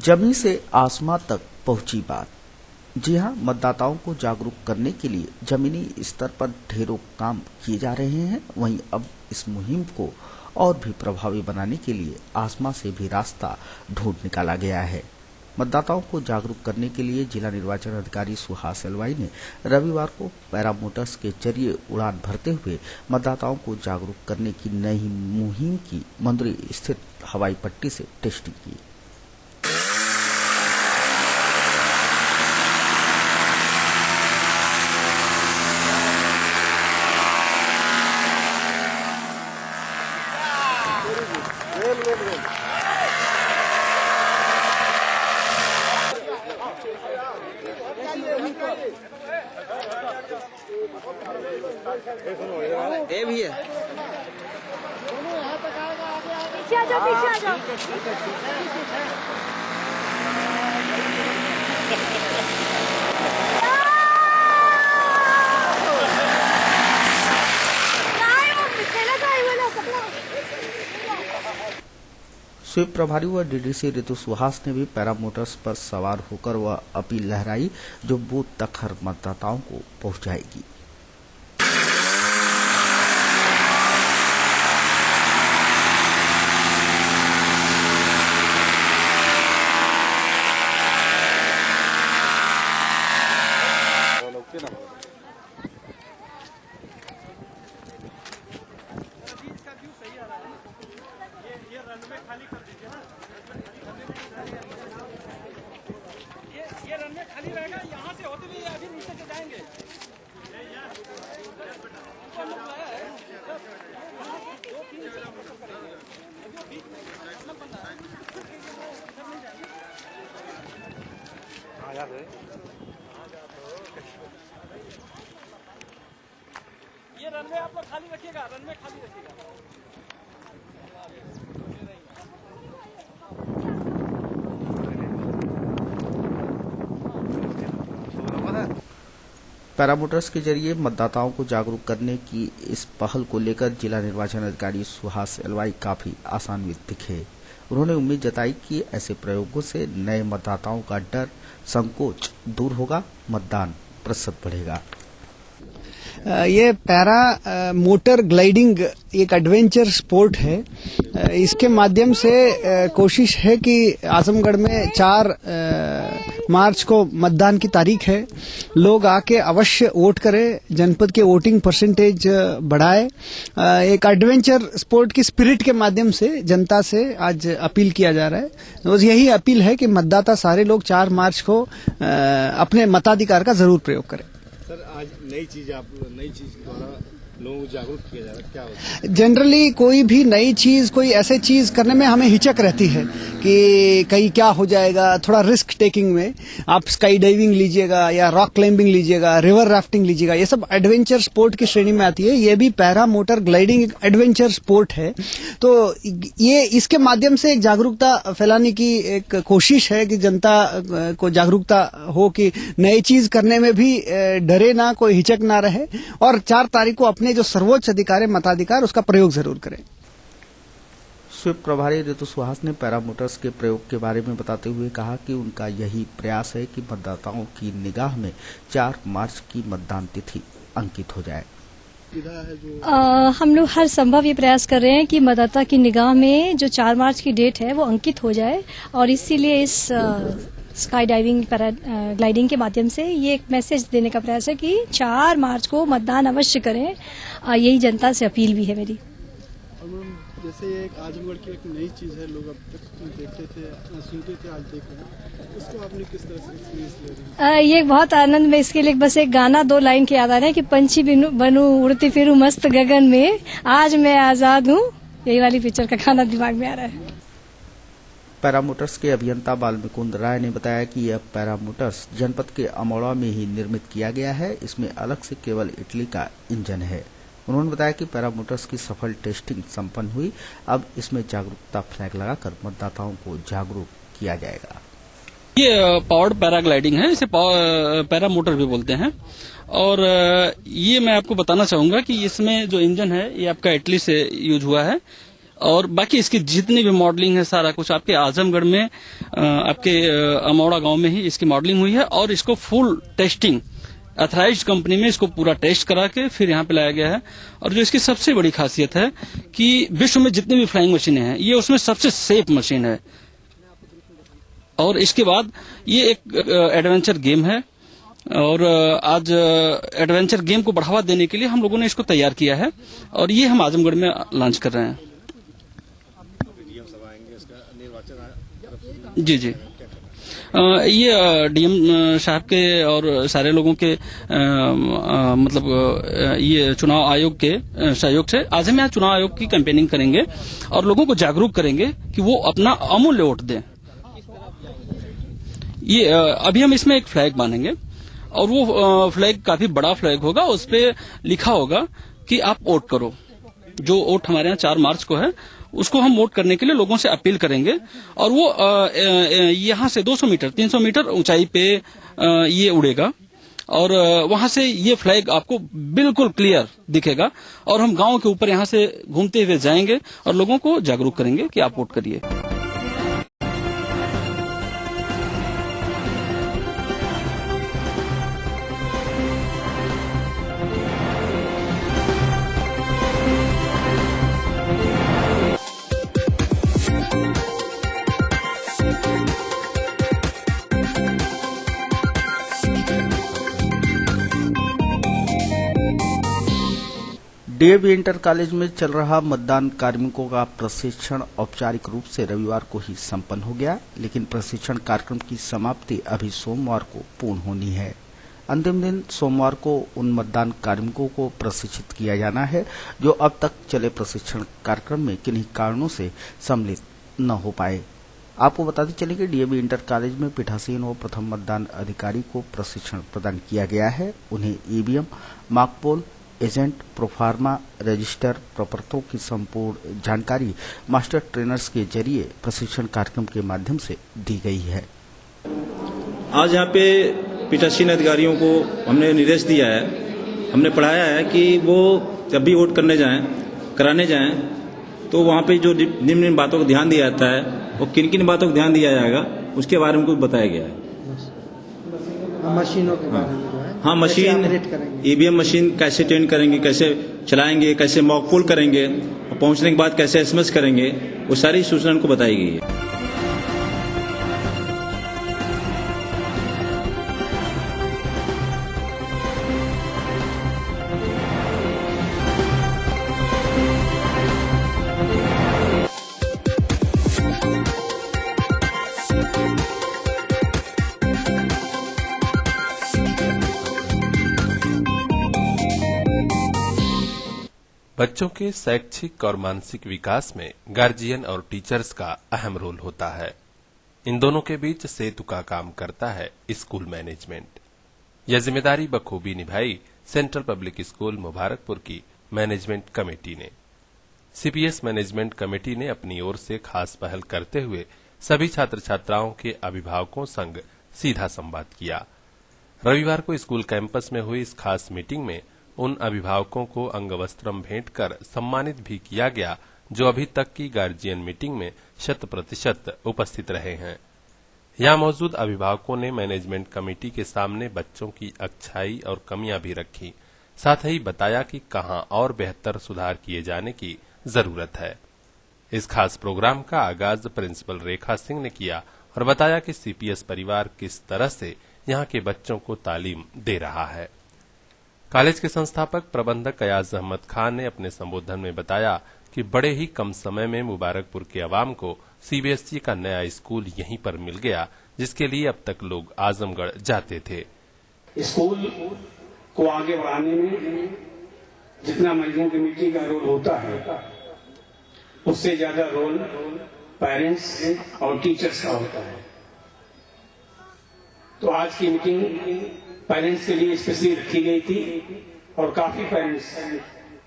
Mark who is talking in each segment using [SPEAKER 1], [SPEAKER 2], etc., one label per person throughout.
[SPEAKER 1] जमी से आसमां तक पहुंची बात। जी हां, मतदाताओं को जागरूक करने के लिए जमीनी स्तर पर ढेरों काम किए जा रहे हैं। वहीं अब इस मुहिम को और भी प्रभावी बनाने के लिए आसमां से भी रास्ता ढूंढ निकाला गया है। मतदाताओं को जागरूक करने के लिए जिला निर्वाचन अधिकारी सुहास एलवाई ने रविवार को पैरामोटर्स के जरिए उड़ान भरते हुए मतदाताओं को जागरूक करने की नई मुहिम की मंदरी स्थित हवाई पट्टी से टेस्टिंग की।
[SPEAKER 2] ये भी है।
[SPEAKER 3] पीछे आ जाओ, पीछे आ जाओ।
[SPEAKER 1] स्वीप प्रभारी व डीडीसी ऋतु सुहास ने भी पैरामोटर्स पर सवार होकर वह अपील लहराई जो बूथ तक हर मतदाताओं को पहुंचाएगी।
[SPEAKER 4] ये रनवे खाली रहेगा, यहाँ से होते हुए अभी नीचे से जाएंगे। ये रनवे आप लोग खाली रखिएगा, रनवे खाली रखिएगा।
[SPEAKER 1] पैरामोटर्स के जरिए मतदाताओं को जागरूक करने की इस पहल को लेकर जिला निर्वाचन अधिकारी सुहास एलवाई काफी आशान्वित दिखे। उन्होंने उम्मीद जताई कि ऐसे प्रयोगों से नए मतदाताओं का डर संकोच दूर होगा, मतदान प्रतिशत बढ़ेगा।
[SPEAKER 2] ये पैरा मोटर ग्लाइडिंग एक एडवेंचर स्पोर्ट है। इसके माध्यम से कोशिश है कि आजमगढ़ में 4 मार्च को मतदान की तारीख है। लोग आके अवश्य वोट करें, जनपद के वोटिंग परसेंटेज बढ़ाए। एक एडवेंचर स्पोर्ट की स्पिरिट के माध्यम से जनता से आज अपील किया जा रहा है। तो यही अपील है कि मतदाता सारे लोग 4 मार्च को अपने मताधिकार का जरूर प्रयोग करें।
[SPEAKER 5] सर, आज नई चीज द्वारा लोगों को जागरूक किया जा रहा है, क्या होता है?
[SPEAKER 2] जनरली कोई भी नई चीज, कोई ऐसे चीज करने में हमें हिचक रहती है कि कहीं क्या हो जाएगा। थोड़ा रिस्क टेकिंग में आप स्काई डाइविंग लीजिएगा या रॉक क्लाइंबिंग लीजिएगा, रिवर राफ्टिंग लीजिएगा, ये सब एडवेंचर स्पोर्ट की श्रेणी में आती है। ये भी पैरा मोटर ग्लाइडिंग एक एडवेंचर स्पोर्ट है। तो ये इसके माध्यम से एक जागरूकता फैलाने की एक कोशिश है कि जनता को जागरूकता हो कि नई चीज करने में भी डरे ना, कोई हिचक ना रहे और 4 तारीख को अपने जो सर्वोच्च अधिकार है मताधिकार, उसका प्रयोग जरूर करें।
[SPEAKER 1] स्वीप प्रभारी ऋतु सुहास ने पैरामोटर्स के प्रयोग के बारे में बताते हुए कहा कि उनका यही प्रयास है कि मतदाताओं की निगाह में 4 मार्च की मतदान तिथि अंकित हो जाए।
[SPEAKER 3] हम लोग हर संभव ये प्रयास कर रहे हैं कि मतदाता की निगाह में जो 4 मार्च की डेट है वो अंकित हो जाए और इसीलिए इस स्काई डाइविंग पैरा ग्लाइडिंग के माध्यम से ये एक मैसेज देने का प्रयास है कि 4 मार्च को मतदान अवश्य करें। यही जनता से अपील भी है मेरी।
[SPEAKER 5] जैसे ये एक आजमगढ़ की एक नई चीज है, लोग अब तक देखते थे, सुनते थे, आज देख रहे हैं, उसको आपने किस तरह से एक्सपीरियंस लिया?
[SPEAKER 3] ये बहुत आनंद में, इसके लिए बस एक गाना 2 लाइन के याद आ रहे हैं कि पंछी बनूं उड़ती फिरूं मस्त गगन में, आज मैं आजाद हूँ। यही वाली पिक्चर का गाना दिमाग में आ रहा है।
[SPEAKER 1] पैरामोटर्स के अभियंता बालमुकुंद राय ने बताया कि यह पैरामोटर्स जनपद के अमौड़ा में ही निर्मित किया गया है। इसमें अलग से केवल इटली का इंजन है। उन्होंने बताया कि पैरामोटर्स की सफल टेस्टिंग संपन्न हुई। अब इसमें जागरूकता फ्लैग लगाकर मतदाताओं को जागरूक किया जाएगा।
[SPEAKER 4] ये पावर्ड पैराग्लाइडिंग है, इसे पैरामोटर भी बोलते हैं। और ये मैं आपको बताना चाहूंगा कि इसमें जो इंजन है ये आपका इटली से यूज हुआ है और बाकी इसकी जितनी भी मॉडलिंग है सारा कुछ आपके आजमगढ़ में आपके अमौड़ा गांव में ही इसकी मॉडलिंग हुई है और इसको फुल टेस्टिंग अथराइज्ड कंपनी में इसको पूरा टेस्ट करा के फिर यहाँ पे लाया गया है। और जो इसकी सबसे बड़ी खासियत है कि विश्व में जितनी भी फ्लाइंग मशीनें हैं ये उसमें सबसे सेफ मशीन है। और इसके बाद ये एक एडवेंचर गेम है और आज एडवेंचर गेम को बढ़ावा देने के लिए हम लोगों ने इसको तैयार किया है और ये हम आजमगढ़ में लॉन्च कर रहे हैं। जी जी ये डीएम साहब के और सारे लोगों के मतलब ये चुनाव आयोग के सहयोग से आज हम यहाँ चुनाव आयोग की कैंपेनिंग करेंगे और लोगों को जागरूक करेंगे कि वो अपना अमूल्य वोट दें। ये अभी हम इसमें एक फ्लैग बांधेंगे और वो फ्लैग काफी बड़ा फ्लैग होगा, उस पे लिखा होगा कि आप वोट करो। जो वोट हमारे यहाँ 4 मार्च को है उसको हम वोट करने के लिए लोगों से अपील करेंगे और वो यहाँ से 200 मीटर 300 मीटर ऊंचाई पे ये उड़ेगा और वहां से ये फ्लैग आपको बिल्कुल क्लियर दिखेगा और हम गांव के ऊपर यहाँ से घूमते हुए जाएंगे और लोगों को जागरूक करेंगे कि आप वोट करिए।
[SPEAKER 1] डीएवी इंटर कॉलेज में चल रहा मतदान कार्मिकों का प्रशिक्षण औपचारिक रूप से रविवार को ही संपन्न हो गया, लेकिन प्रशिक्षण कार्यक्रम की समाप्ति अभी सोमवार को पूर्ण होनी है। अंतिम दिन सोमवार को उन मतदान कार्मिकों को प्रशिक्षित किया जाना है जो अब तक चले प्रशिक्षण कार्यक्रम में किन्हीं कारणों से सम्मिलित न हो पाए। आपको बताते चले कि डीएवी इंटर कॉलेज में पीठासीन व प्रथम मतदान अधिकारी को प्रशिक्षण प्रदान किया गया है। उन्हें EVM, mock poll, agent, proforma, register, प्रपत्रों की संपूर्ण जानकारी मास्टर ट्रेनर्स के जरिए प्रशिक्षण कार्यक्रम के माध्यम से दी गई है।
[SPEAKER 6] आज यहाँ पे पीठासीन अधिकारियों को हमने निर्देश दिया है, हमने पढ़ाया है कि वो जब भी वोट करने जाएं, कराने जाएं, तो वहाँ पे जो निम्न बातों को ध्यान दिया जाता है वो किन किन बातों को ध्यान दिया जाएगा उसके बारे में कुछ बताया गया है।
[SPEAKER 2] मशीनों के बारे में
[SPEAKER 6] हाँ, मशीन ईवीएम मशीन कैसे ट्रेन करेंगे, कैसे चलाएंगे, कैसे मॉक पोल करेंगे और पहुंचने के बाद कैसे एसएमएस करेंगे, वो सारी सूचना उनको बताई गई है।
[SPEAKER 7] बच्चों के शैक्षिक और मानसिक विकास में गार्जियन और टीचर्स का अहम रोल होता है। इन दोनों के बीच सेतु का काम करता है स्कूल मैनेजमेंट। यह जिम्मेदारी बखूबी निभाई सेंट्रल पब्लिक स्कूल मुबारकपुर की मैनेजमेंट कमेटी ने। सीपीएस मैनेजमेंट कमेटी ने अपनी ओर से खास पहल करते हुए सभी छात्र छात्राओं के अभिभावकों संग सीधा संवाद किया। रविवार को स्कूल कैंपस में हुई इस खास मीटिंग में उन अभिभावकों को अंगवस्त्रम भेंट कर सम्मानित भी किया गया जो अभी तक की गार्जियन मीटिंग में 100% उपस्थित रहे हैं। यहां मौजूद अभिभावकों ने मैनेजमेंट कमेटी के सामने बच्चों की अच्छाई और कमियां भी रखी, साथ ही बताया कि कहां और बेहतर सुधार किए जाने की जरूरत है। इस खास प्रोग्राम का आगाज प्रिंसिपल रेखा सिंह ने किया और बताया कि सीपीएस परिवार किस तरह से यहां के बच्चों को तालीम दे रहा है। कॉलेज के संस्थापक प्रबंधक अयाज अहमद खान ने अपने संबोधन में बताया कि बड़े ही कम समय में मुबारकपुर के अवाम को सीबीएसई का नया स्कूल यहीं पर मिल गया, जिसके लिए अब तक लोग आजमगढ़ जाते थे।
[SPEAKER 8] स्कूल को आगे बढ़ाने में जितना मैनेजमेंट कमेटी का रोल होता है उससे ज्यादा रोल पेरेंट्स और टीचर्स का होता है। तो आज की मीटिंग पेरेंट्स के लिए स्पेशली रखी गई थी और काफी पेरेंट्स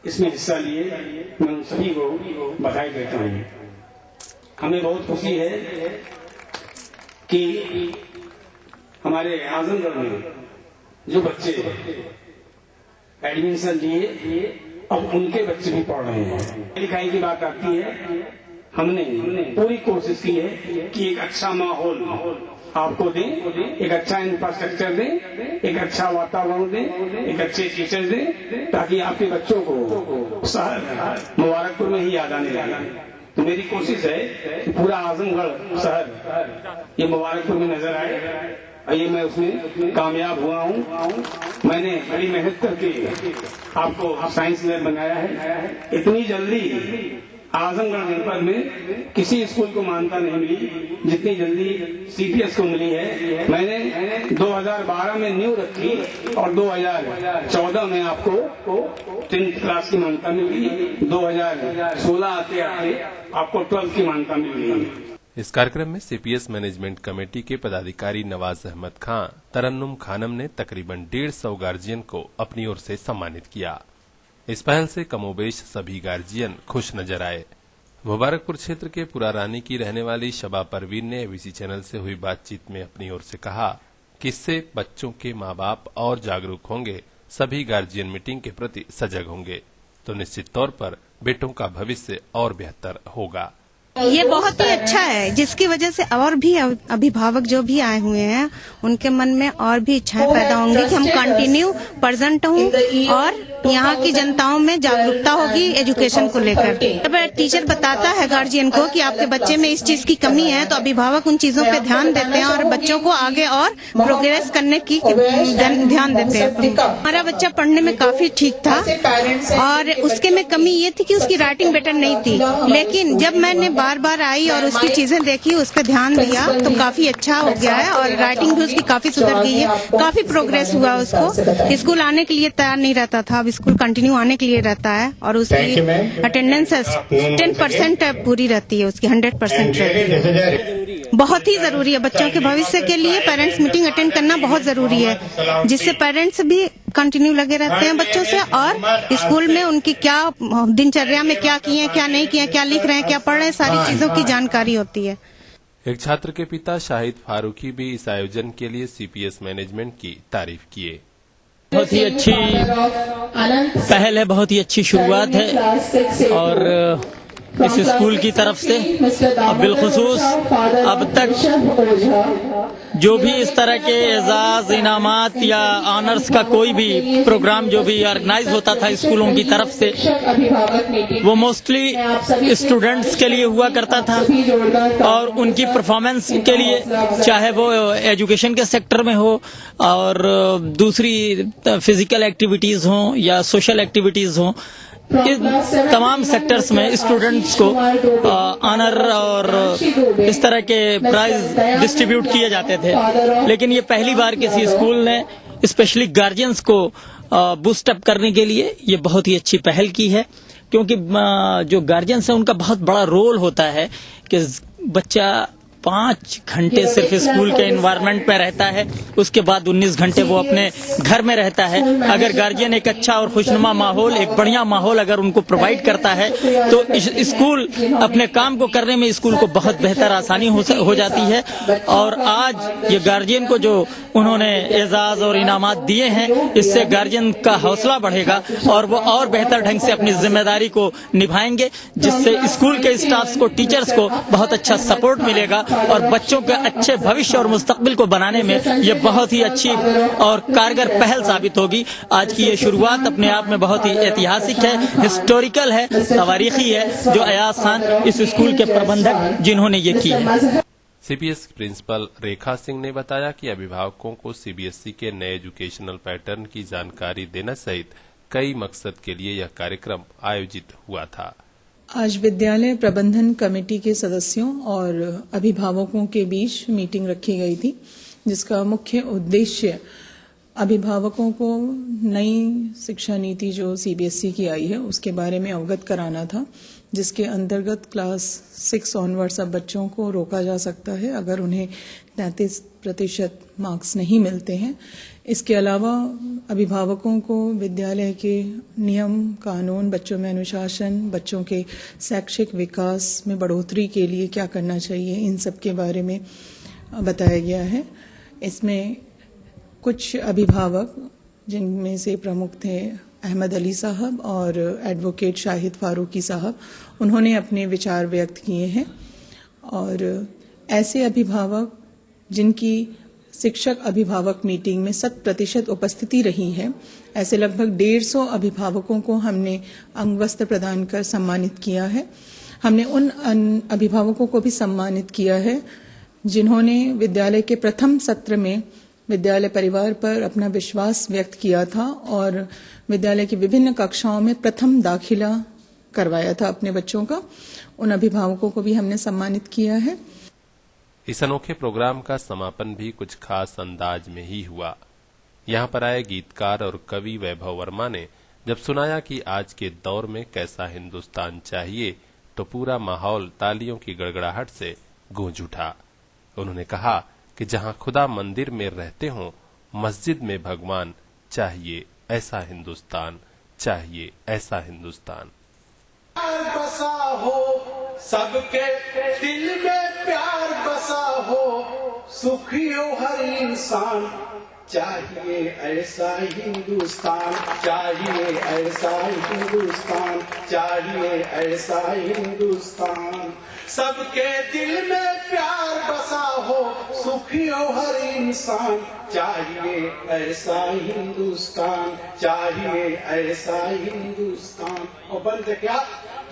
[SPEAKER 8] इसमें हिस्सा लिए। मैं उन सभी को बधाई देता हूं। हमें बहुत खुशी है कि हमारे आजमगढ़ में जो बच्चे एडमिशन लिए अब उनके बच्चे भी पढ़ रहे हैं। लिखाई की बात आती है, हमने पूरी कोशिश की है कि एक अच्छा माहौल आपको दें, एक अच्छा इंफ्रास्ट्रक्चर दें, एक अच्छा वातावरण दें, एक अच्छे टीचर दें, ताकि आपके बच्चों को शहर मुबारकपुर में ही याद आने लगे। तो मेरी कोशिश है कि पूरा आजमगढ़ शहर ये मुबारकपुर में नजर आए। ये मैं उसमें कामयाब हुआ हूँ। मैंने बड़ी मेहनत करके आपको साइंस लैब बनाया है। इतनी जल्दी आजमगढ़ जनपद में किसी स्कूल को मान्यता नहीं मिली जितनी जल्दी सीपीएस को मिली है। मैंने 2012 में नींव रखी और 2014 में आपको 10th क्लास की मान्यता मिल गई। 2016 आते आते आपको 12th की मान्यता मिल गई।
[SPEAKER 7] इस कार्यक्रम में सीपीएस मैनेजमेंट कमेटी के पदाधिकारी नवाज अहमद खान, तरन्नुम खानम ने तकरीबन 150 गार्जियन को अपनी ओर से सम्मानित किया। इस पहल से कमोबेश सभी गार्जियन खुश नजर आए। मुबारकपुर क्षेत्र के पुरारानी की रहने वाली शबा परवीन ने एबीसी चैनल से हुई बातचीत में अपनी ओर से कहा कि इससे बच्चों के माँ बाप और जागरूक होंगे, सभी गार्जियन मीटिंग के प्रति सजग होंगे तो निश्चित तौर पर बेटों का भविष्य और बेहतर होगा।
[SPEAKER 9] ये बहुत ही अच्छा है, जिसकी वजह से और भी अभिभावक जो भी आए हुए हैं उनके मन में और भी इच्छाएं पैदा होंगी कि हम कंटिन्यू प्रेजेंट हों और यहाँ की जनताओं में जागरूकता होगी एजुकेशन को लेकर। जब टीचर बताता है गार्जियन को कि आपके बच्चे में इस चीज की कमी है तो अभिभावक उन चीजों पे ध्यान देते हैं और बच्चों को आगे और प्रोग्रेस करने की ध्यान देते हैं। हमारा बच्चा पढ़ने में काफी ठीक था और उसके में कमी ये थी कि उसकी राइटिंग बेटर नहीं थी, लेकिन जब मैंने बार बार आई और उसकी चीजें देखी, उस पर ध्यान दिया तो काफी अच्छा हो गया है और राइटिंग भी उसकी काफी सुधर गई है, काफी प्रोग्रेस हुआ उसको। स्कूल आने के लिए तैयार नहीं रहता था, अब स्कूल कंटिन्यू आने के लिए रहता है और उसकी अटेंडेंस 10% पूरी रहती है, उसकी 100% रहती है। बहुत ही जरूरी है बच्चों के भविष्य के लिए पेरेंट्स मीटिंग अटेंड करना बहुत जरूरी है, जिससे पेरेंट्स भी कंटिन्यू लगे रहते हैं बच्चों से और स्कूल में उनकी क्या दिनचर्या में क्या किए, क्या नहीं किए, क्या लिख रहे हैं, क्या पढ़ रहे हैं, सारी चीजों की जानकारी होती है।
[SPEAKER 7] एक छात्र के पिता शाहिद फारूकी भी इस आयोजन के लिए सीपीएस मैनेजमेंट की तारीफ किए।
[SPEAKER 10] बहुत ही अच्छी पहल है, बहुत ही अच्छी शुरुआत है और इस स्कूल की तरफ से बिलखुसूस अब तक जो भी इस तरह के एजाज, इनामात या ऑनर्स का कोई भी प्रोग्राम जो भी ऑर्गेनाइज होता था स्कूलों की तरफ से, वो मोस्टली स्टूडेंट्स के लिए हुआ करता था और उनकी परफॉर्मेंस के लिए, चाहे वो एजुकेशन के सेक्टर में हो और दूसरी फिजिकल एक्टिविटीज हो या सोशल एक्टिविटीज हो, इस तमाम सेक्टर्स में स्टूडेंट्स को ऑनर और इस तरह के प्राइज डिस्ट्रीब्यूट किए जाते थे। लेकिन ये पहली बार किसी स्कूल ने स्पेशली गार्जियंस को बूस्ट अप करने के लिए ये बहुत ही अच्छी पहल की है, क्योंकि जो गार्जियंस है उनका बहुत बड़ा रोल होता है कि बच्चा 5 घंटे सिर्फ स्कूल के एनवायरनमेंट में रहता है, उसके बाद 19 घंटे वो अपने घर में रहता है। अगर गार्जियन एक अच्छा और खुशनुमा माहौल, एक बढ़िया माहौल अगर उनको प्रोवाइड करता है तो स्कूल अपने काम को करने में स्कूल को बहुत बेहतर आसानी हो जाती है। और आज ये गार्जियन को जो उन्होंने एजाज और इनामात दिए हैं, इससे गार्जियन का हौसला बढ़ेगा और वो और बेहतर ढंग से अपनी जिम्मेदारी को निभाएंगे, जिससे स्कूल के स्टाफ्स को, टीचर्स को बहुत अच्छा सपोर्ट मिलेगा और बच्चों के अच्छे भविष्य और मुस्तकबिल को बनाने में ये बहुत ही अच्छी और कारगर पहल साबित होगी। आज की ये शुरुआत अपने आप में बहुत ही ऐतिहासिक है, हिस्टोरिकल है, तवारीखी है, जो अयाज खान इस स्कूल के प्रबंधक जिन्होंने ये की है।
[SPEAKER 7] सीबीएस प्रिंसिपल रेखा सिंह ने बताया कि अभिभावकों को सीबीएसई के नए एजुकेशनल पैटर्न की जानकारी देने सहित कई मकसद के लिए यह कार्यक्रम आयोजित हुआ था।
[SPEAKER 11] आज विद्यालय प्रबंधन कमेटी के सदस्यों और अभिभावकों के बीच मीटिंग रखी गई थी, जिसका मुख्य उद्देश्य अभिभावकों को नई शिक्षा नीति जो सीबीएसई की आई है उसके बारे में अवगत कराना था, जिसके अंतर्गत क्लास 6 ऑनवर्ड्स अब बच्चों को रोका जा सकता है अगर उन्हें 33% मार्क्स नहीं मिलते हैं। इसके अलावा अभिभावकों को विद्यालय के नियम कानून, बच्चों में अनुशासन, बच्चों के शैक्षिक विकास में बढ़ोतरी के लिए क्या करना चाहिए, इन सब के बारे में बताया गया है। इसमें कुछ अभिभावक, जिनमें से प्रमुख थे अहमद अली साहब और एडवोकेट शाहिद फारूकी साहब, उन्होंने अपने विचार व्यक्त किए हैं। और ऐसे अभिभावक जिनकी शिक्षक अभिभावक मीटिंग में 100% उपस्थिति रही है, ऐसे लगभग 150 अभिभावकों को हमने अंगवस्त्र प्रदान कर सम्मानित किया है। हमने उन अभिभावकों को भी सम्मानित किया है जिन्होंने विद्यालय के प्रथम सत्र में विद्यालय परिवार पर अपना विश्वास व्यक्त किया था और विद्यालय की विभिन्न कक्षाओं में प्रथम दाखिला करवाया था अपने बच्चों का। उन अभिभावकों को भी हमने सम्मानित किया है।
[SPEAKER 7] इस अनोखे प्रोग्राम का समापन भी कुछ खास अंदाज में ही हुआ। यहाँ पर आए गीतकार और कवि वैभव वर्मा ने जब सुनाया कि आज के दौर में कैसा हिंदुस्तान चाहिए, तो पूरा माहौल तालियों की गड़गड़ाहट से गूंज उठा। उन्होंने कहा कि जहां खुदा मंदिर में रहते हों, मस्जिद में भगवान, चाहिए ऐसा हिंदुस्तान, चाहिए ऐसा हिंदुस्तान।
[SPEAKER 12] बसा हो सबके दिल में प्यार बसा हो, सुखी हो हर इंसान, चाहिए ऐसा हिंदुस्तान, चाहिए ऐसा हिंदुस्तान, चाहिए ऐसा हिंदुस्तान। सबके दिल में प्यार बसा हो, सुखी हो हर इंसान, चाहिए ऐसा हिंदुस्तान, चाहिए ऐसा हिंदुस्तान। और बंद क्या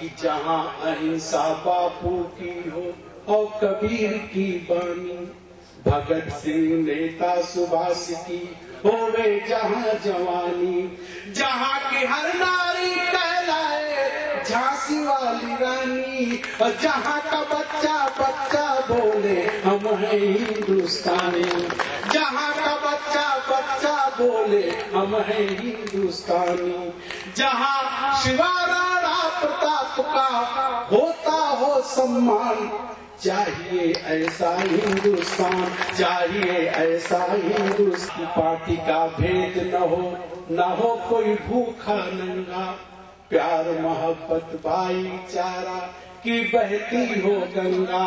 [SPEAKER 12] कि जहाँ अहिंसा बापू की हो और कबीर की बानी, भगत सिंह नेता सुभाष की होवे जहाँ जवानी, जहाँ की हर नारी कहलाए झांसी वाली रानी, और जहाँ का बच्चा बच्चा बोले हम हैं हिंदुस्तानी, जहाँ का बच्चा बच्चा बोले हम हैं हिंदुस्तानी, जहाँ शिवा राणा प्रताप का होता हो सम्मान, चाहिए ऐसा हिंदुस्तान, चाहिए ऐसा हिंदुस्तान। पार्टी का भेद न हो कोई भूखा नंगा, प्यार मोहब्बत भाईचारा की बहती हो गंगा,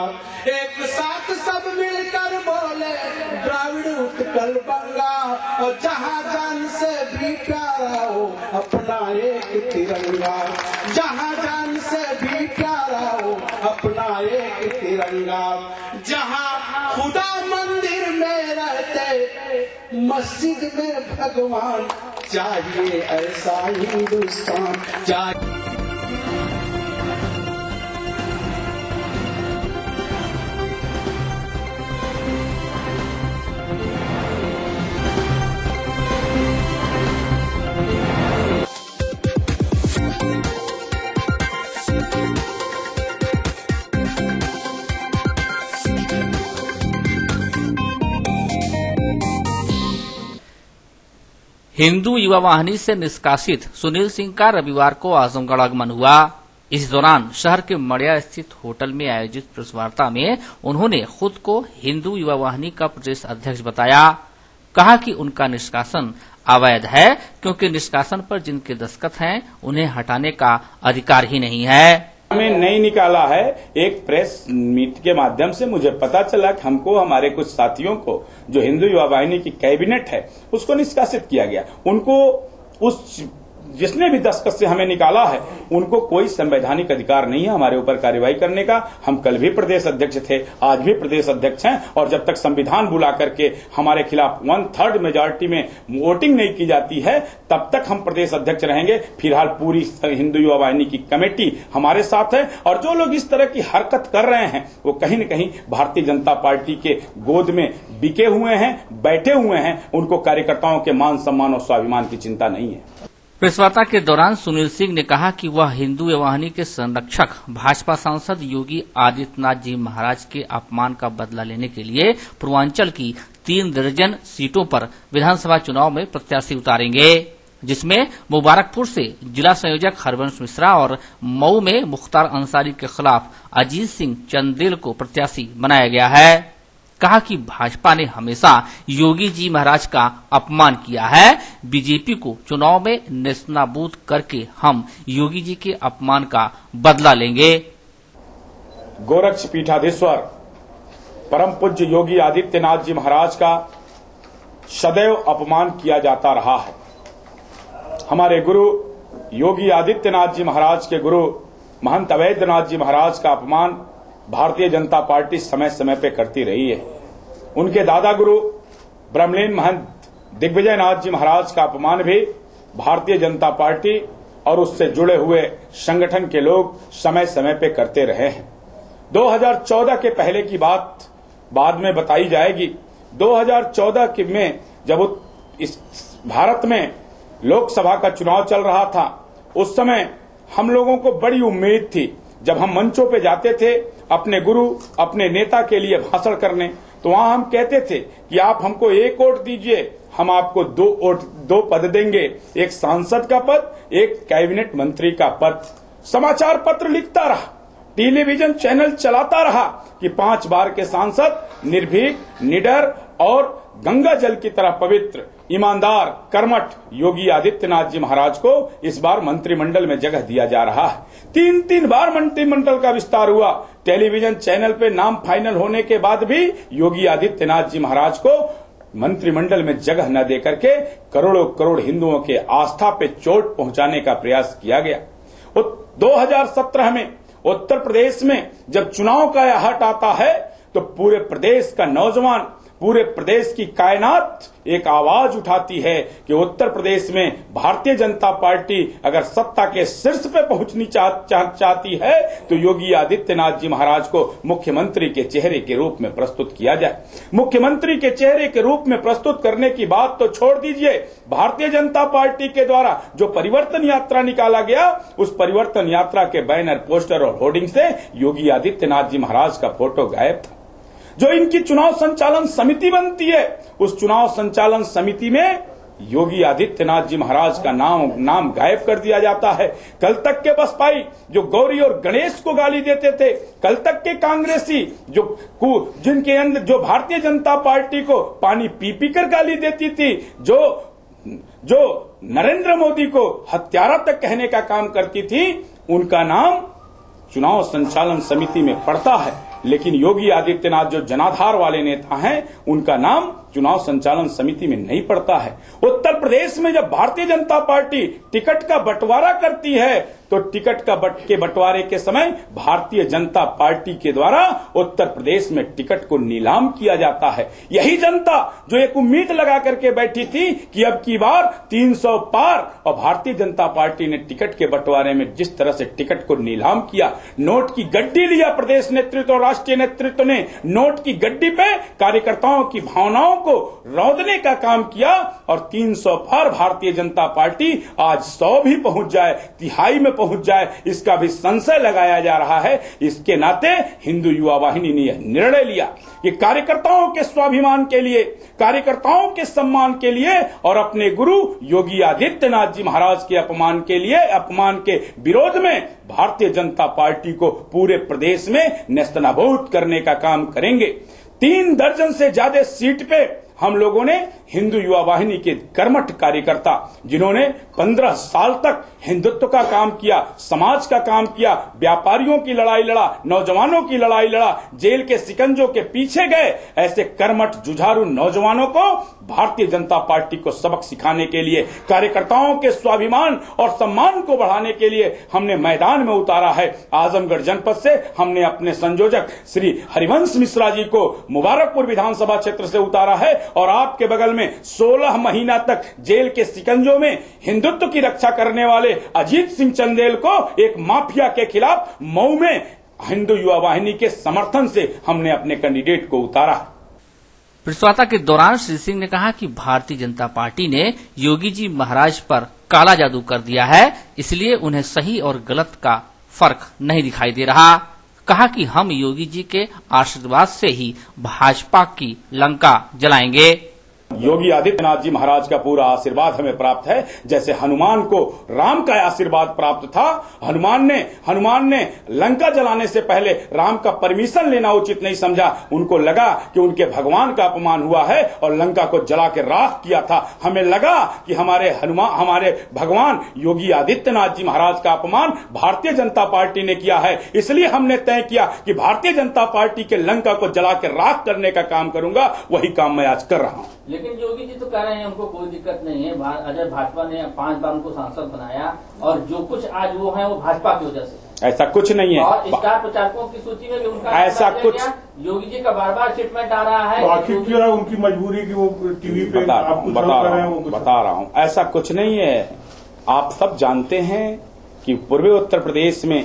[SPEAKER 12] एक साथ सब मिलकर बोले द्राविड़ उत्कल बंगा, और जहाँ जान से भी प्यारा हो अपना एक तिरंगा, जहाँ जान से भी प्यारा हो अपना एक तिरंगा, जहाँ खुदा मंदिर में रहते मस्जिद में भगवान, चाहिए ऐसा हिंदुस्तान, चाहिए।
[SPEAKER 13] हिंदू युवा वाहिनी से निष्कासित सुनील सिंह का रविवार को आजमगढ़ आगमन हुआ। इस दौरान शहर के मड़िया स्थित होटल में आयोजित प्रेस वार्ता में उन्होंने खुद को हिंदू युवा वाहिनी का प्रदेश अध्यक्ष बताया। कहा कि उनका निष्कासन अवैध है, क्योंकि निष्कासन पर जिनके दस्तखत हैं उन्हें हटाने का अधिकार ही नहीं है।
[SPEAKER 14] हमें नहीं निकाला है। एक प्रेस मीट के माध्यम से मुझे पता चला कि हमको, हमारे कुछ साथियों को, जो हिंदू युवा वाहिनी की कैबिनेट है, उसको निष्कासित किया गया। उनको उस जिसने भी दस्तखत से हमें निकाला है, उनको कोई संवैधानिक अधिकार नहीं है हमारे ऊपर कार्रवाई करने का। हम कल भी प्रदेश अध्यक्ष थे, आज भी प्रदेश अध्यक्ष हैं, और जब तक संविधान बुला करके हमारे खिलाफ 1/3 मेजॉरिटी में वोटिंग नहीं की जाती है, तब तक हम प्रदेश अध्यक्ष रहेंगे। फिलहाल पूरी हिंदू युवा वाहिनी की कमेटी हमारे साथ है, और जो लोग इस तरह की हरकत कर रहे हैं वो कहीं न कहीं भारतीय जनता पार्टी के गोद में बिके हुए हैं, बैठे हुए हैं। उनको कार्यकर्ताओं के मान सम्मान और स्वाभिमान की चिंता नहीं है।
[SPEAKER 13] प्रेस वार्ता के दौरान सुनील सिंह ने कहा कि वह हिंदू वाहिनी के संरक्षक भाजपा सांसद योगी आदित्यनाथ जी महाराज के अपमान का बदला लेने के लिए पूर्वांचल की 3 दर्जन सीटों पर विधानसभा चुनाव में प्रत्याशी उतारेंगे, जिसमें मुबारकपुर से जिला संयोजक हरवंश मिश्रा और मऊ में मुख्तार अंसारी के खिलाफ अजीत सिंह चंदेल को प्रत्याशी बनाया गया है। कहा कि भाजपा ने हमेशा योगी जी महाराज का अपमान किया है। बीजेपी को चुनाव में नेस्तनाबूद करके हम योगी जी के अपमान का बदला लेंगे।
[SPEAKER 14] गोरक्ष पीठाधीश्वर परम पूज्य योगी आदित्यनाथ जी महाराज का सदैव अपमान किया जाता रहा है। हमारे गुरु योगी आदित्यनाथ जी महाराज के गुरु महंत अवैधनाथ जी महाराज का अपमान भारतीय जनता पार्टी समय समय पे करती रही है। उनके दादा गुरु ब्रह्मलीन महंत दिग्विजयनाथ जी महाराज का अपमान भी भारतीय जनता पार्टी और उससे जुड़े हुए संगठन के लोग समय समय पे करते रहे हैं। 2014 के पहले की बात बाद में बताई जाएगी। 2014 में जब इस भारत में लोकसभा का चुनाव चल रहा था, उस समय हम लोगों को बड़ी उम्मीद थी। जब हम मंचों पे जाते थे अपने गुरु अपने नेता के लिए भाषण करने, तो वहां हम कहते थे कि आप हमको 1 वोट दीजिए, हम आपको 2 पद देंगे, एक सांसद का पद, एक कैबिनेट मंत्री का पद। समाचार पत्र लिखता रहा, टेलीविजन चैनल चलाता रहा कि 5 बार के सांसद निर्भीक, निडर और गंगा जल की तरह पवित्र, ईमानदार, कर्मठ योगी आदित्यनाथ जी महाराज को इस बार मंत्रिमंडल में जगह दिया जा रहा है। 3 बार मंत्रिमंडल का विस्तार हुआ। टेलीविजन चैनल पे नाम फाइनल होने के बाद भी योगी आदित्यनाथ जी महाराज को मंत्रिमंडल में जगह न देकर के करोड़ों करोड़ हिंदुओं के आस्था पे चोट पहुंचाने का प्रयास किया गया। 2017 में उत्तर प्रदेश में जब चुनाव का आहट आता है तो पूरे प्रदेश का नौजवान, पूरे प्रदेश की कायनात एक आवाज उठाती है कि उत्तर प्रदेश में भारतीय जनता पार्टी अगर सत्ता के शीर्ष पे पहुंचनी चाहती है तो योगी आदित्यनाथ जी महाराज को मुख्यमंत्री के चेहरे के रूप में प्रस्तुत किया जाए। मुख्यमंत्री के चेहरे के रूप में प्रस्तुत करने की बात तो छोड़ दीजिए, भारतीय जनता पार्टी के द्वारा जो परिवर्तन यात्रा निकाला गया, उस परिवर्तन यात्रा के बैनर, पोस्टर और होर्डिंग से योगी आदित्यनाथ जी महाराज का फोटो गायब था। जो इनकी चुनाव संचालन समिति बनती है, उस चुनाव संचालन समिति में योगी आदित्यनाथ जी महाराज का नाम गायब कर दिया जाता है। कल तक के बसपाई जो गौरी और गणेश को गाली देते थे, कल तक के कांग्रेसी जिनके अंदर जो भारतीय जनता पार्टी को पानी पी पी कर गाली देती थी, जो नरेंद्र मोदी को हत्यारा तक कहने का काम करती थी, उनका नाम चुनाव संचालन समिति में पड़ता है। लेकिन योगी आदित्यनाथ जो जनाधार वाले नेता हैं, उनका नाम चुनाव संचालन समिति में नहीं पड़ता है। उत्तर प्रदेश में जब भारतीय जनता पार्टी टिकट का बंटवारा करती है तो टिकट के बंटवारे के समय भारतीय जनता पार्टी के द्वारा उत्तर प्रदेश में टिकट को नीलाम किया जाता है। यही जनता जो एक उम्मीद लगा करके बैठी थी कि अब की बार 300 पार, और भारतीय जनता पार्टी ने टिकट के बंटवारे में जिस तरह से टिकट को नीलाम किया, नोट की गड्डी लिया प्रदेश नेतृत्व और राष्ट्रीय नेतृत्व ने, नोट की गड्डी पे कार्यकर्ताओं की भावनाओं को रौंदने का काम किया और 300 पार भारतीय जनता पार्टी आज 100 भी पहुंच जाए, तिहाई में पहुंच जाए, इसका भी संशय लगाया जा रहा है। इसके नाते हिंदू युवा वाहिनी ने यह निर्णय लिया कि कार्यकर्ताओं के स्वाभिमान के लिए, कार्यकर्ताओं के सम्मान के लिए और अपने गुरु योगी आदित्यनाथ जी महाराज के अपमान के लिए, अपमान के विरोध में भारतीय जनता पार्टी को पूरे प्रदेश में नेस्तनाबूद करने का काम करेंगे। 3 दर्जन से ज्यादा सीट पे हम लोगों ने हिंदू युवा वाहिनी के कर्मठ कार्यकर्ता, जिन्होंने 15 साल तक हिंदुत्व का काम किया, समाज का काम किया, व्यापारियों की लड़ाई लड़ा, नौजवानों की लड़ाई लड़ा, जेल के सिकंजों के पीछे गए, ऐसे कर्मठ जुझारू नौजवानों को भारतीय जनता पार्टी को सबक सिखाने के लिए, कार्यकर्ताओं के स्वाभिमान और सम्मान को बढ़ाने के लिए हमने मैदान में उतारा है। आजमगढ़ जनपद से हमने अपने संयोजक श्री हरिवंश मिश्रा जी को मुबारकपुर विधानसभा क्षेत्र से उतारा है और आपके बगल में 16 महीना तक जेल के सिकंजों में हिंदुत्व की रक्षा करने वाले अजीत सिंह चंदेल को एक माफिया के खिलाफ मऊ में हिंदू युवा वाहिनी के समर्थन से हमने अपने कैंडिडेट को उतारा।
[SPEAKER 13] प्रेस वार्ता के दौरान श्री सिंह ने कहा कि भारतीय जनता पार्टी ने योगी जी महाराज पर काला जादू कर दिया है, इसलिए उन्हें सही और गलत का फर्क नहीं दिखाई दे रहा। कहा कि हम योगी जी के आशीर्वाद से ही भाजपा की लंका जलाएंगे।
[SPEAKER 14] योगी आदित्यनाथ जी महाराज का पूरा आशीर्वाद हमें प्राप्त है। जैसे हनुमान को राम का आशीर्वाद प्राप्त था, हनुमान ने लंका जलाने से पहले राम का परमिशन लेना उचित नहीं समझा। उनको लगा कि उनके भगवान का अपमान हुआ है और लंका को जला के राख किया था। हमें लगा कि हमारे भगवान योगी आदित्यनाथ जी महाराज का अपमान भारतीय जनता पार्टी ने किया है, इसलिए हमने तय किया कि भारतीय जनता पार्टी के लंका को जला के राख करने का काम करूंगा। वही काम मैं आज कर रहा हूं।
[SPEAKER 13] लेकिन योगी जी तो कह रहे हैं उनको कोई दिक्कत नहीं है, अगर भाजपा ने 5 बार उनको सांसद बनाया और जो कुछ आज वो है वो भाजपा की वजह से।
[SPEAKER 14] ऐसा कुछ नहीं है।
[SPEAKER 13] और स्टार प्रचारकों की सूची में भी उनका
[SPEAKER 14] ऐसा कुछ
[SPEAKER 13] योगी जी का बार बार स्टेटमेंट आ रहा है।
[SPEAKER 15] तो आखिर क्यों उनकी मजबूरी की वो टीवी पे
[SPEAKER 14] बता रहा हूँ, ऐसा कुछ नहीं है। आप सब जानते हैं कि पूर्वी उत्तर प्रदेश में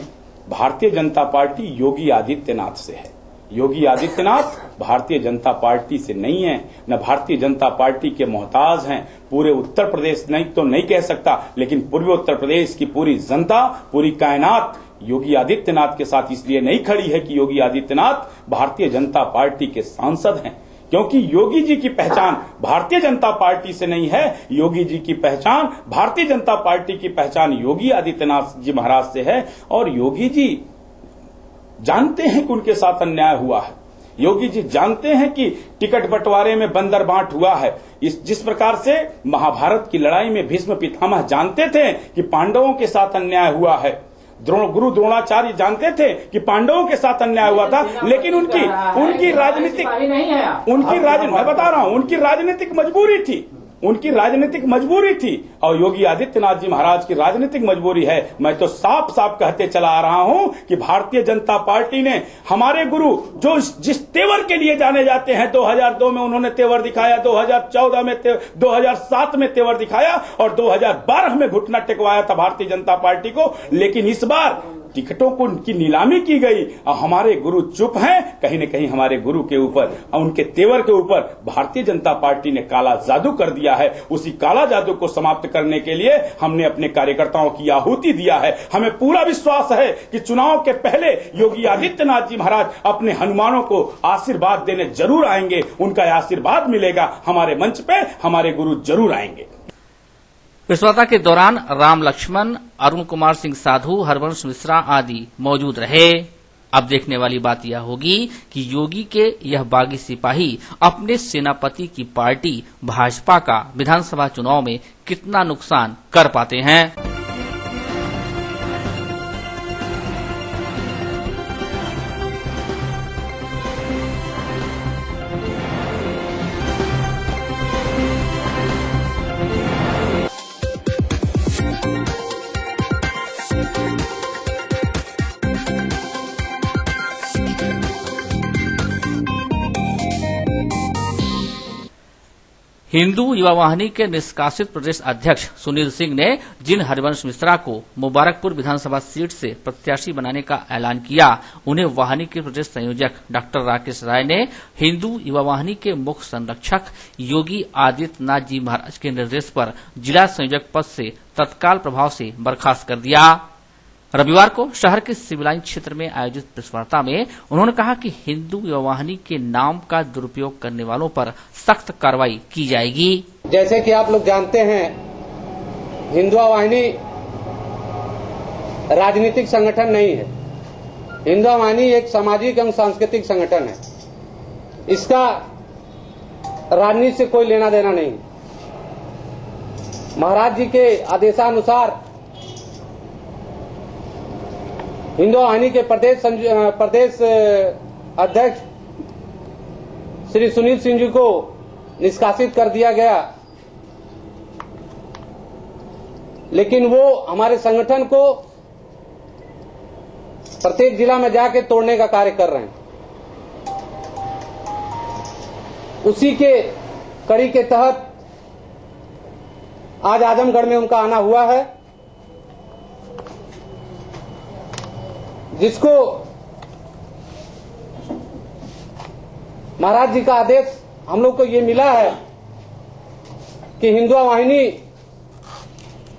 [SPEAKER 14] भारतीय जनता पार्टी योगी आदित्यनाथ से है। योगी आदित्यनाथ भारतीय जनता पार्टी से नहीं है, न भारतीय जनता पार्टी के मोहताज हैं। पूरे उत्तर प्रदेश नहीं तो नहीं कह सकता, लेकिन पूर्वी उत्तर प्रदेश की पूरी जनता, पूरी कायनात योगी आदित्यनाथ के साथ इसलिए नहीं खड़ी है कि योगी आदित्यनाथ भारतीय जनता पार्टी के सांसद हैं, क्योंकि योगी जी की पहचान भारतीय जनता पार्टी से नहीं है। योगी जी की पहचान, भारतीय जनता पार्टी की पहचान योगी आदित्यनाथ जी महाराज से है। और योगी जी जानते हैं कि उनके साथ अन्याय हुआ है। योगी जी जानते हैं कि टिकट बंटवारे में बंदर बांट हुआ है। जिस प्रकार से महाभारत की लड़ाई में भीष्म पितामह जानते थे कि पांडवों के साथ अन्याय हुआ है, गुरु द्रोणाचार्य जानते थे कि पांडवों के साथ अन्याय हुआ था, लेकिन उनकी राजनीतिक मैं बता रहा हूं, उनकी राजनीतिक मजबूरी थी, उनकी राजनीतिक मजबूरी थी। और योगी आदित्यनाथ जी महाराज की राजनीतिक मजबूरी है। मैं तो साफ साफ कहते चला आ रहा हूं कि भारतीय जनता पार्टी ने हमारे गुरु जो जिस तेवर के लिए जाने जाते हैं, 2002 में उन्होंने तेवर दिखाया, 2014 में 2007 में तेवर दिखाया और 2012 में घुटना टेकवाया था भारतीय जनता पार्टी को। लेकिन इस बार टिकटों को उनकी नीलामी की गई और हमारे गुरु चुप हैं। कहीं न कहीं हमारे गुरु के ऊपर, उनके तेवर के ऊपर भारतीय जनता पार्टी ने काला जादू कर दिया है। उसी काला जादू को समाप्त करने के लिए हमने अपने कार्यकर्ताओं की आहुति दिया है। हमें पूरा विश्वास है कि चुनाव के पहले योगी आदित्यनाथ जी महाराज अपने हनुमानों को आशीर्वाद देने जरूर आएंगे। उनका आशीर्वाद मिलेगा, हमारे मंच पे हमारे गुरु जरूर आएंगे।
[SPEAKER 13] प्रेस वार्ता के दौरान राम लक्ष्मण, अरुण कुमार सिंह साधु, हरवंश मिश्रा आदि मौजूद रहे। अब देखने वाली बात यह होगी कि योगी के यह बागी सिपाही अपने सेनापति की पार्टी भाजपा का विधानसभा चुनाव में कितना नुकसान कर पाते हैं। हिंदू युवा वाहिनी के निष्कासित प्रदेश अध्यक्ष सुनील सिंह ने जिन हरिवंश मिश्रा को मुबारकपुर विधानसभा सीट से प्रत्याशी बनाने का ऐलान किया, उन्हें वाहिनी के प्रदेश संयोजक डॉक्टर राकेश राय ने हिंदू युवा वाहिनी के मुख्य संरक्षक योगी आदित्यनाथ जी महाराज के निर्देश पर जिला संयोजक पद से तत्काल प्रभाव से बर्खास्त कर दिया। रविवार को शहर के सिविल लाइन क्षेत्र में आयोजित प्रेस वार्ता में उन्होंने कहा कि हिंदू युवा वाहिनी के नाम का दुरुपयोग करने वालों पर सख्त कार्रवाई की जाएगी।
[SPEAKER 16] जैसे कि आप लोग जानते हैं, हिंदू युवा वाहिनी राजनीतिक संगठन नहीं है। हिंदू युवा वाहिनी एक सामाजिक एवं सांस्कृतिक संगठन है। इसका राजनीति से कोई लेना देना नहीं। महाराज जी के आदेशानुसार हिंदू वाहिनी के प्रदेश अध्यक्ष श्री सुनील सिंह जी को निष्कासित कर दिया गया, लेकिन वो हमारे संगठन को प्रत्येक जिला में जाके तोड़ने का कार्य कर रहे हैं। उसी के कड़ी के तहत आज आजमगढ़ में उनका आना हुआ है, जिसको महाराज जी का आदेश हम लोग को ये मिला है कि हिंदू वाहिनी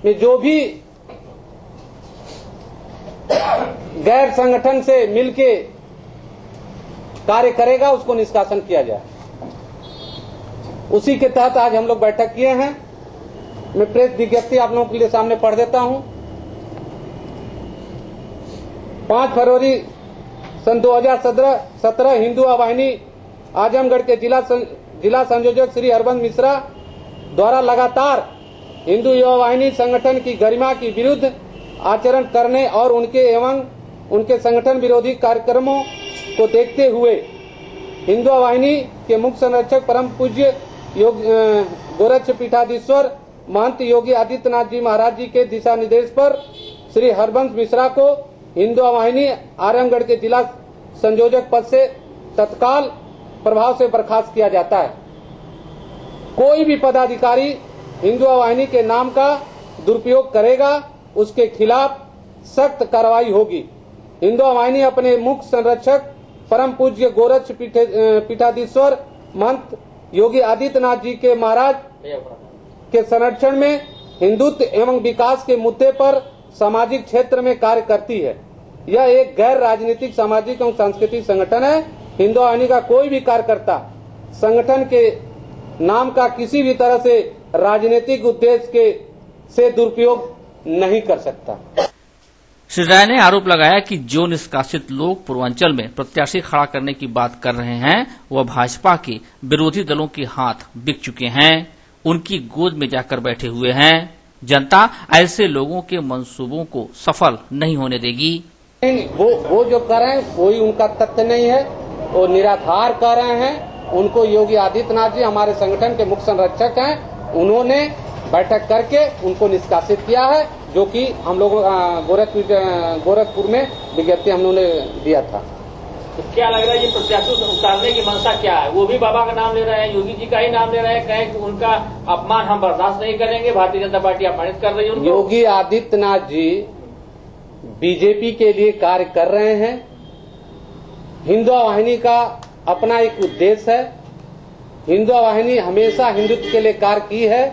[SPEAKER 16] में जो भी गैर संगठन से मिलके कार्य करेगा उसको निष्कासन किया जाए। उसी के तहत आज हम लोग बैठक किए हैं। मैं प्रेस विज्ञप्ति आप लोगों के लिए सामने पढ़ देता हूं। 5 फरवरी सन 2017 हिंदू वाहिनी आजमगढ़ के जिला संयोजक श्री हरवंश मिश्रा द्वारा लगातार हिंदू युवा वाहिनी संगठन की गरिमा की विरुद्ध आचरण करने और उनके एवं उनके संगठन विरोधी कार्यक्रमों को देखते हुए हिंदू वाहिनी के मुख्य संरक्षक परम पूज्य गोरक्ष पीठाधीश्वर महंत योगी आदित्यनाथ जी महाराज जी के दिशा निर्देश पर श्री हरबंश मिश्रा को हिंदू वाहिनी आजमगढ़ के जिला संयोजक पद से तत्काल प्रभाव से बर्खास्त किया जाता है। कोई भी पदाधिकारी हिंदू वाहिनी के नाम का दुरुपयोग करेगा उसके खिलाफ सख्त कार्रवाई होगी। हिंदू वाहिनी अपने मुख्य संरक्षक परम पूज्य गोरक्ष पीठाधीश्वर महंत योगी आदित्यनाथ जी के महाराज के संरक्षण में हिंदुत्व एवं विकास के मुद्दे पर सामाजिक क्षेत्र में कार्य करती है। यह एक गैर राजनीतिक सामाजिक एवं सांस्कृतिक संगठन है। हिंदू वाहिनी का कोई भी कार्यकर्ता संगठन के नाम का किसी भी तरह से राजनीतिक उद्देश्य से दुरुपयोग नहीं कर सकता।
[SPEAKER 13] श्री राय ने आरोप लगाया कि जो निष्कासित लोग पूर्वांचल में प्रत्याशी खड़ा करने की बात कर रहे हैं वह भाजपा के विरोधी दलों के हाथ बिक चुके हैं, उनकी गोद में जाकर बैठे हुए हैं। जनता ऐसे लोगों के मंसूबों को सफल नहीं होने देगी।
[SPEAKER 16] वो जो कर रहे हैं कोई उनका तथ्य नहीं है, वो निराधार कर रहे हैं। उनको योगी आदित्यनाथ जी हमारे संगठन के मुख्य संरक्षक हैं, उन्होंने बैठक करके उनको निष्कासित किया है, जो कि हम लोग गोरखपुर में विज्ञप्ति हम लोगों ने दिया था।
[SPEAKER 10] तो क्या लग रहा है ये प्रत्याशी उतारने की मंशा क्या है? वो भी बाबा का नाम ले रहे हैं, योगी जी का ही नाम ले रहे हैं, कहें कि उनका अपमान हम बर्दाश्त नहीं करेंगे, भारतीय जनता पार्टी अपमानित कर रही है उनको।
[SPEAKER 16] योगी आदित्यनाथ जी बीजेपी के लिए कार्य कर रहे हैं। हिंदू वाहिनी का अपना एक उद्देश्य है। हिंदू वाहिनी हमेशा हिंदुत्व के लिए कार्य की है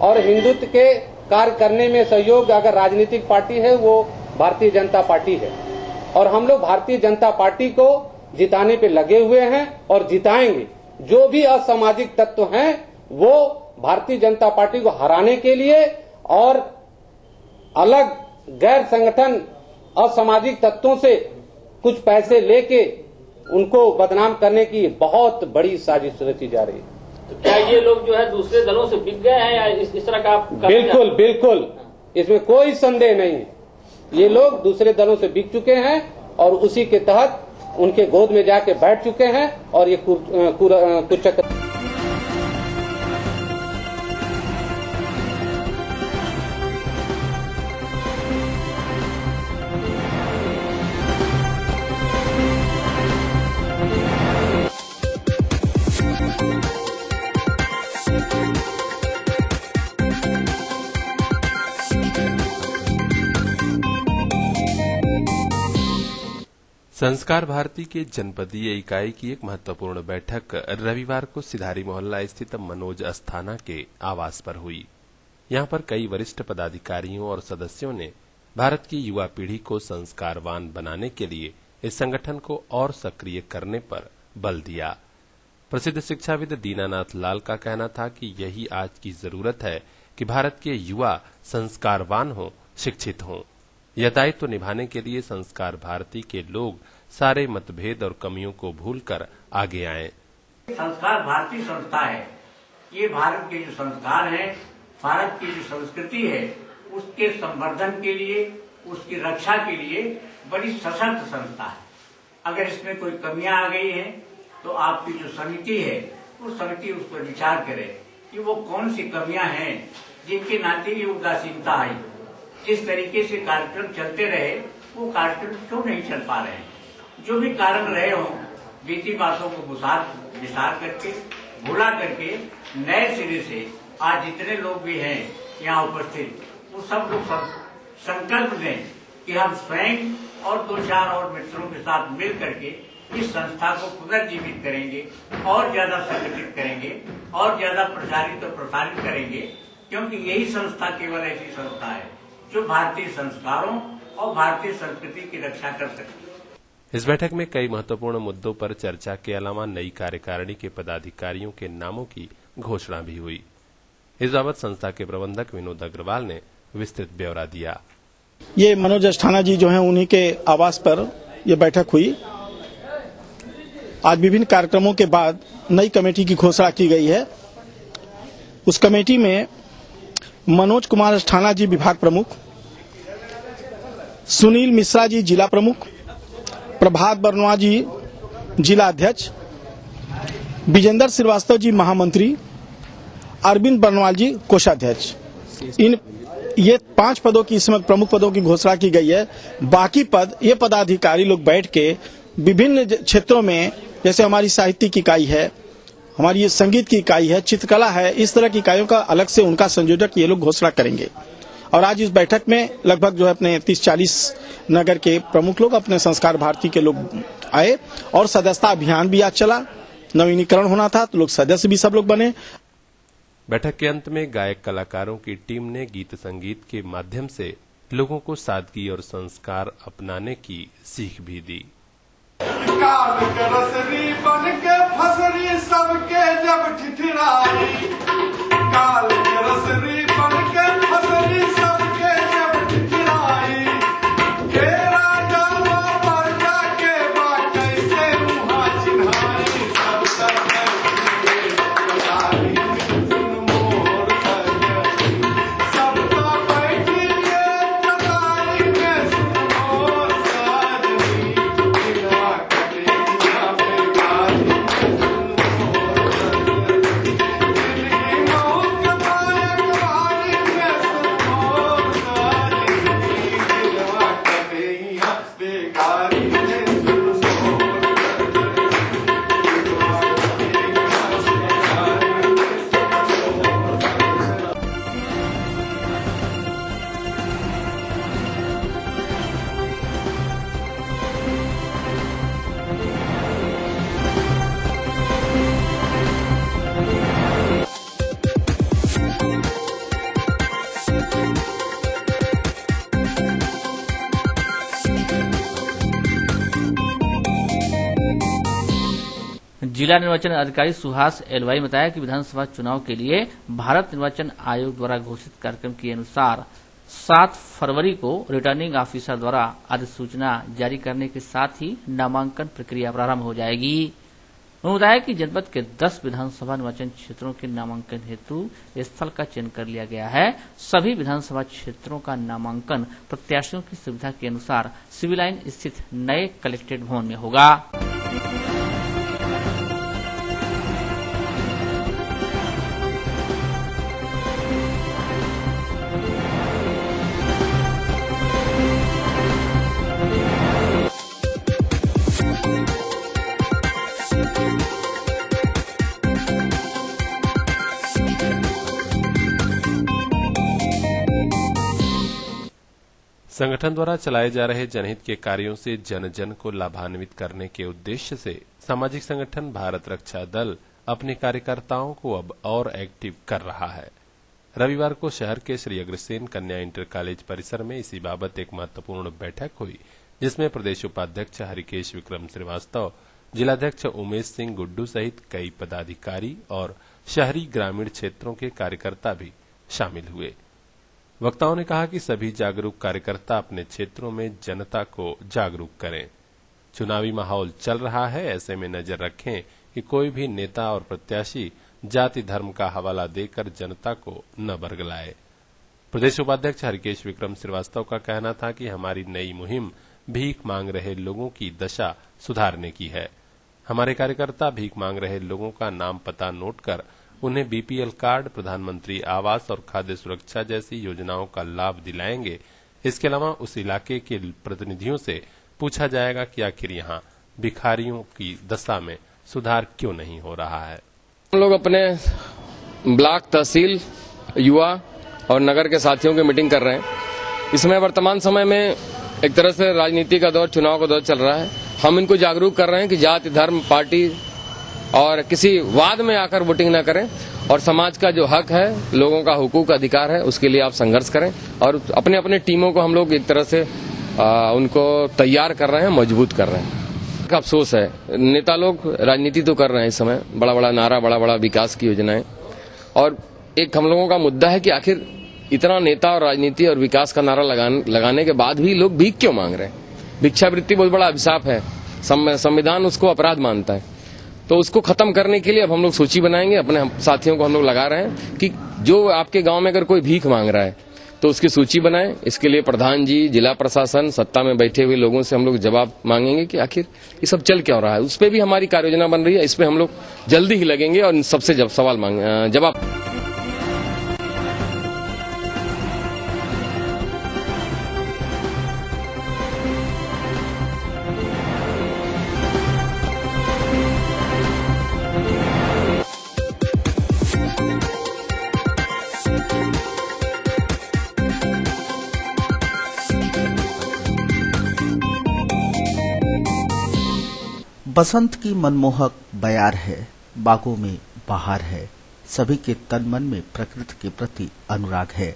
[SPEAKER 16] और हिंदुत्व के कार्य करने में सहयोग अगर राजनीतिक पार्टी है वो भारतीय जनता पार्टी है और हम लोग भारतीय जनता पार्टी को जिताने पे लगे हुए हैं और जिताएंगे। जो भी असामाजिक तत्व हैं वो भारतीय जनता पार्टी को हराने के लिए और अलग गैर संगठन असामाजिक तत्वों से कुछ पैसे लेके उनको बदनाम करने की बहुत बड़ी साजिश रची जा रही है।
[SPEAKER 10] तो क्या ये लोग जो है दूसरे दलों से बिक गए हैं या इस तरह का?
[SPEAKER 16] बिल्कुल इसमें कोई संदेह नहीं है। ये लोग दूसरे दलों से बिक चुके हैं और उसी के तहत उनके गोद में जाके बैठ चुके हैं और ये कुचक्र।
[SPEAKER 7] संस्कार भारती के जनपदीय इकाई की एक महत्वपूर्ण बैठक रविवार को सिधारी मोहल्ला स्थित मनोज अस्थाना के आवास पर हुई। यहां पर कई वरिष्ठ पदाधिकारियों और सदस्यों ने भारत की युवा पीढ़ी को संस्कारवान बनाने के लिए इस संगठन को और सक्रिय करने पर बल दिया। प्रसिद्ध शिक्षाविद दीनानाथ लाल का कहना था कि यही आज की जरूरत है कि भारत के युवा संस्कारवान हों, शिक्षित हों। यह दायित्व निभाने के लिए संस्कार भारती के लोग सारे मतभेद और कमियों को भूलकर आगे आए।
[SPEAKER 17] संस्कार भारती संस्था है। ये भारत के जो संस्कार हैं, भारत की जो संस्कृति है, उसके संवर्धन के लिए, उसकी रक्षा के लिए बड़ी सशक्त संस्था है। अगर इसमें कोई कमियां आ गई हैं, तो आपकी जो समिति है, उस समिति उस पर विचार करे कि वो कौन सी कमियां हैं जिनके नाते ये उदासीनता आई। जिस तरीके से कार्यक्रम चलते रहे वो कार्यक्रम क्यों नहीं चल पा रहे हैं? जो भी कारण रहे हों, बीती बातों को विस्तार करके भुला करके नए सिरे से आज जितने लोग भी हैं यहाँ उपस्थित, वो सब लोग संकल्प लें कि हम स्वयं और 2-4 और मित्रों के साथ मिल करके इस संस्था को पुनर्जीवित करेंगे और ज्यादा संगठित करेंगे और ज्यादा प्रचारित और प्रसारित करेंगे, क्योंकि यही संस्था केवल ऐसी संस्था है जो भारतीय संस्कारों और भारतीय संस्कृति की रक्षा कर सकती है।
[SPEAKER 7] इस बैठक में कई महत्वपूर्ण मुद्दों पर चर्चा के अलावा नई कार्यकारिणी के पदाधिकारियों के नामों की घोषणा भी हुई। इस बाबत संस्था के प्रबंधक विनोद अग्रवाल ने विस्तृत ब्यौरा दिया।
[SPEAKER 18] ये मनोज अस्थाना जी जो हैं उन्हीं के आवास पर यह बैठक हुई। आज विभिन्न कार्यक्रमों के बाद नई कमेटी की घोषणा की गई है। उस कमेटी में मनोज कुमार अस्थाना जी विभाग प्रमुख, सुनील मिश्रा जी जिला प्रमुख, प्रभात बर्नवा जी जिला अध्यक्ष, विजेंद्र श्रीवास्तव जी महामंत्री, अरविंद बर्नवाल जी कोषाध्यक्ष। ये 5 पदों की इसमें प्रमुख पदों की घोषणा की गई है। बाकी पद ये पदाधिकारी लोग बैठ के विभिन्न क्षेत्रों में, जैसे हमारी साहित्य की इकाई है, हमारी संगीत की इकाई है, चित्रकला है, इस तरह की इकाइयों का अलग से उनका संयोजक ये लोग घोषणा करेंगे। और आज इस बैठक में लगभग जो है अपने 30-40 नगर के प्रमुख लोग, अपने संस्कार भारती के लोग आए और सदस्यता अभियान भी आज चला। नवीनीकरण होना था तो लोग सदस्य भी सब लोग बने।
[SPEAKER 7] बैठक के अंत में गायक कलाकारों की टीम ने गीत संगीत के माध्यम से लोगों को सादगी और संस्कार अपनाने की सीख भी दी।
[SPEAKER 12] काल के रसरी बन के फसरी सबके जब ठिठराई, काल के रसरी बन के फसरी सबके जब ठिठराई, हे राजा बाबर जाके बा कैसे मुहा चिन्हाई, सब तरफ कलारी सुन मोर सजनी, सब तो बैठी के कतारी में सुन मोर सजनी,
[SPEAKER 13] जिला निर्वाचन अधिकारी सुहास एलवाई ने बताया कि विधानसभा चुनाव के लिए भारत निर्वाचन आयोग द्वारा घोषित कार्यक्रम के अनुसार 7 फरवरी को रिटर्निंग ऑफिसर द्वारा अधिसूचना जारी करने के साथ ही नामांकन प्रक्रिया प्रारंभ हो जाएगी। उन्होंने बताया कि जनपद के 10 विधानसभा निर्वाचन क्षेत्रों के नामांकन हेतु स्थल का चयन कर लिया गया है। सभी विधानसभा क्षेत्रों का नामांकन प्रत्याशियों की सुविधा के अनुसार सिविल लाइन स्थित नए कलेक्ट्रेट भवन में होगा।
[SPEAKER 7] संगठन द्वारा चलाए जा रहे जनहित के कार्यों से जन जन को लाभान्वित करने के उद्देश्य से सामाजिक संगठन भारत रक्षा दल अपने कार्यकर्ताओं को अब और एक्टिव कर रहा है। रविवार को शहर के श्री अग्रसेन कन्या इंटर कॉलेज परिसर में इसी बाबत एक महत्वपूर्ण बैठक हुई, जिसमें प्रदेश उपाध्यक्ष हरिकेश विक्रम श्रीवास्तव, जिलाध्यक्ष उमेश सिंह गुड्डू सहित कई पदाधिकारी और शहरी ग्रामीण क्षेत्रों के कार्यकर्ता भी शामिल हुए। वक्ताओं ने कहा कि सभी जागरूक कार्यकर्ता अपने क्षेत्रों में जनता को जागरूक करें। चुनावी माहौल चल रहा है, ऐसे में नजर रखें कि कोई भी नेता और प्रत्याशी जाति धर्म का हवाला देकर जनता को न बरगलाए। प्रदेश उपाध्यक्ष हरिकेश विक्रम श्रीवास्तव का कहना था कि हमारी नई मुहिम भीख मांग रहे लोगों की दशा सुधारने की है। हमारे कार्यकर्ता भीख मांग रहे लोगों का नाम पता नोट कर उन्हें बीपीएल कार्ड, प्रधानमंत्री आवास और खाद्य सुरक्षा जैसी योजनाओं का लाभ दिलाएंगे। इसके अलावा उस इलाके के प्रतिनिधियों से पूछा जाएगा कि आखिर यहाँ भिखारियों की दशा में सुधार क्यों नहीं हो रहा है।
[SPEAKER 19] हम लोग अपने ब्लॉक, तहसील, युवा और नगर के साथियों की मीटिंग कर रहे हैं। इसमें वर्तमान समय में एक तरह से राजनीति का दौर, चुनाव का दौर चल रहा है। हम इनको जागरूक कर रहे हैं कि जाति, धर्म, पार्टी और किसी वाद में आकर वोटिंग न करें और समाज का जो हक है, लोगों का हुकूक, अधिकार है, उसके लिए आप संघर्ष करें। और अपने अपने टीमों को हम लोग एक तरह से उनको तैयार कर रहे हैं, मजबूत कर रहे हैं। अफसोस है, नेता लोग राजनीति तो कर रहे हैं इस समय, बड़ा बड़ा नारा, बड़ा बड़ा विकास की योजनाएं, और एक हम लोगों का मुद्दा है कि आखिर इतना नेता और राजनीति और विकास का नारा लगाने के बाद भी लोग भीख क्यों मांग रहे हैं। भिक्षावृत्ति बहुत बड़ा अभिशाप है, संविधान उसको अपराध मानता है। तो उसको खत्म करने के लिए अब हम लोग सूची बनाएंगे, अपने साथियों को हम लोग लगा रहे हैं कि जो आपके गांव में अगर कोई भीख मांग रहा है तो उसकी सूची बनाएं। इसके लिए प्रधान जी, जिला प्रशासन, सत्ता में बैठे हुए लोगों से हम लोग जवाब मांगेंगे कि आखिर ये सब चल क्या रहा है। उस पर भी हमारी कार्य योजना बन रही है, इस पर हम लोग जल्दी ही लगेंगे और सबसे जवाब
[SPEAKER 1] बसंत की मनमोहक बयार है, बागों में बहार है, सभी के तन मन में प्रकृति के प्रति अनुराग है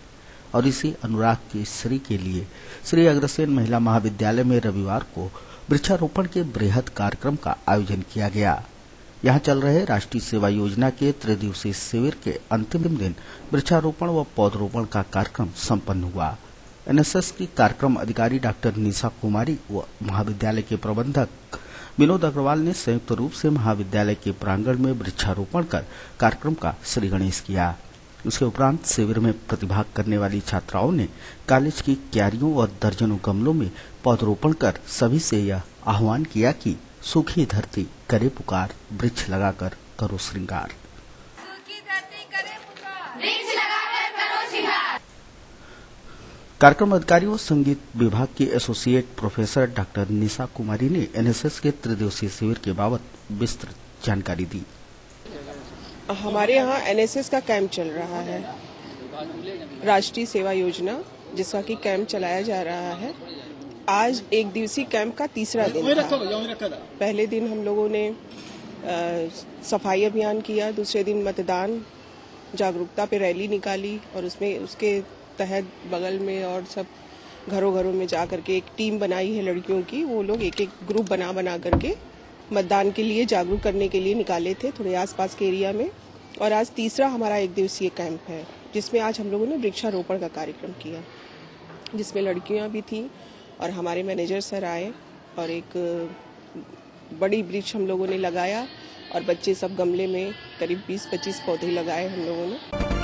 [SPEAKER 1] और इसी अनुराग के श्री के लिए श्री अग्रसेन महिला महाविद्यालय में रविवार को वृक्षारोपण के बृहद कार्यक्रम का आयोजन किया गया। यहाँ चल रहे राष्ट्रीय सेवा योजना के त्रिदिवसीय शिविर के अंतिम दिन वृक्षारोपण व पौधरोपण का कार्यक्रम संपन्न हुआ। एनएसएस की कार्यक्रम अधिकारी डॉक्टर निशा कुमारी व महाविद्यालय के प्रबंधक विनोद अग्रवाल ने संयुक्त रूप से महाविद्यालय के प्रांगण में वृक्षारोपण कर कार्यक्रम का श्री गणेश किया। उसके उपरांत शिविर में प्रतिभाग करने वाली छात्राओं ने कॉलेज की क्यारियों और दर्जनों गमलों में पौधरोपण कर सभी से यह आह्वान किया कि सूखी धरती करे पुकार, वृक्ष लगाकर करो श्रृंगार। कार्यक्रम अधिकारी व संगीत विभाग की associate professor doctor Nisha Kumari ने एनएसएस के त्रिदिवसीय शिविर के बाबत विस्तृत जानकारी दी।
[SPEAKER 20] हमारे यहाँ एनएसएस का कैंप चल रहा है, राष्ट्रीय सेवा योजना, जिसका कि कैंप चलाया जा रहा है। आज एक दिवसीय कैंप का तीसरा दिन था। पहले दिन हम लोगों ने सफाई अभियान किया, दूसरे दिन मतदान जागरूकता पे रैली निकाली और उसके तहत बगल में और सब घरों में जा करके एक टीम बनाई है लड़कियों की। वो लोग एक एक ग्रुप बना करके मतदान के लिए जागरूक करने के लिए निकाले थे थोड़े आसपास के एरिया में। और आज तीसरा हमारा एक दिवसीय कैंप है, जिसमें आज हम लोगों ने वृक्षारोपण का कार्यक्रम किया, जिसमें लड़कियां भी थी और हमारे मैनेजर सर आए और एक बड़ी वृक्ष हम लोगों ने लगाया और बच्चे सब गमले में करीब 20-25 पौधे लगाए हम लोगों ने।